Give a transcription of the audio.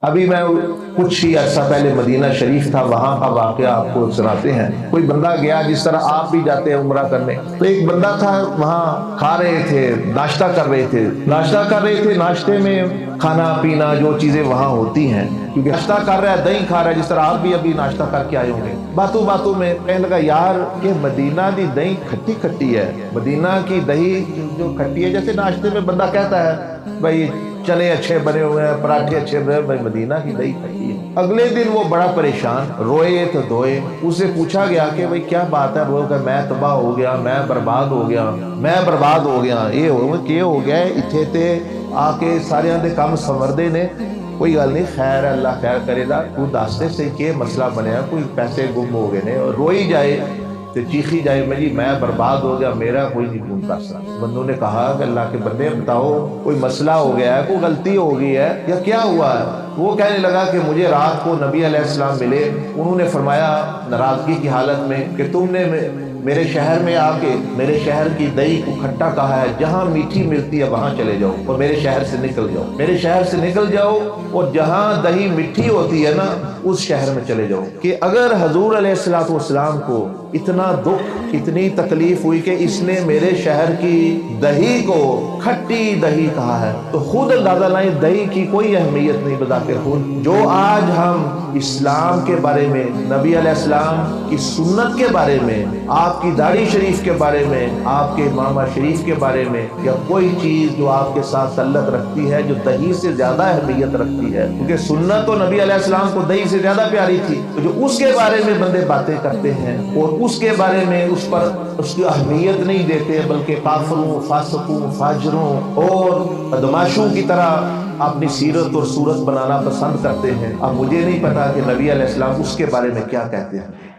ابھی میں کچھ ہی عرصہ پہلے مدینہ شریف تھا، وہاں کا واقعہ آپ کو سناتے ہیں۔ کوئی بندہ گیا، جس طرح آپ بھی جاتے ہیں عمرہ کرنے، تو ایک بندہ تھا وہاں، کھا رہے تھے، ناشتہ کر رہے تھے، ناشتے میں کھانا پینا جو چیزیں وہاں ہوتی ہیں، کیونکہ ناشتہ کر رہا ہے، دہی کھا رہا ہے، جس طرح آپ بھی ابھی ناشتہ کر کے آئے ہوں گے۔ باتوں میں کہنے لگا، یار کہ مدینہ دی دہی کھٹی کھٹی ہے، مدینہ کی دہی جو کھٹی ہے، جیسے ناشتے میں بندہ کہتا ہے بھائی چنے اچھے بنے ہوئے ہیں، پراٹھے اچھے بنے ہوئے ہیں، مدینہ کی دہی کھٹی ہے۔ اگلے دن وہ بڑا پریشان، روئے تو دھوئے۔ اس سے پوچھا گیا کہ بھئی کیا بات ہے؟ وہ کہ میں تباہ ہو گیا، میں برباد ہو گیا، یہ ہو گیا اتھے تے آ کے سارے دے کام سمردے نے۔ کوئی گل نہیں، خیر ہے، اللہ خیر کرے گا، تو دستے سے کہ مسئلہ بنیا، کوئی پیسے گم ہو گئے نے، اور روئی جائے تو چیخی جائے میں برباد ہو گیا، میرا کوئی نہیں گم کر سکتا۔ بندوں نے کہا کہ اللہ کے بندے بتاؤ، کوئی مسئلہ ہو گیا ہے، کوئی غلطی ہو گئی ہے یا کیا ہوا ہے؟ وہ کہنے لگا کہ مجھے رات کو نبی علیہ السلام ملے، انہوں نے فرمایا ناراضگی کی حالت میں کہ تم نے میرے شہر میں آ کے میرے شہر کی دہی کو کھٹا کہا ہے، جہاں میٹھی ملتی ہے وہاں چلے جاؤ اور میرے شہر سے نکل جاؤ، اور جہاں دہی میٹھی ہوتی ہے نا اس شہر میں چلے جاؤ۔ کہ اگر حضور علیہ السلام کو اتنا دکھ، اتنی تکلیف ہوئی کہ اس نے میرے شہر کی دہی کو کھٹی دہی کہا ہے، تو خود اندازہ لائیں دہی کی کوئی اہمیت نہیں بذات خود۔ جو آج ہم اسلام کے بارے میں، نبی علیہ السلام کی سنت کے بارے میں، آپ کی داڑھی شریف کے بارے میں، آپ کے امامہ شریف کے بارے میں، یا کوئی چیز جو آپ کے ساتھ تعلق رکھتی ہے جو دہی سے زیادہ اہمیت رکھتی ہے، کیونکہ سنت تو نبی علیہ السلام کو دہی سے زیادہ پیاری تھی، تو جو اس کے بارے میں بندے باتیں کرتے ہیں اور اس کے بارے میں اس کی اہمیت نہیں دیتے، بلکہ کافروں، فاسقوں، فاجروں اور بدماشوں کی طرح اپنی سیرت اور صورت بنانا پسند کرتے ہیں۔ اب مجھے نہیں پتا کہ نبی علیہ السلام اس کے بارے میں کیا کہتے ہیں۔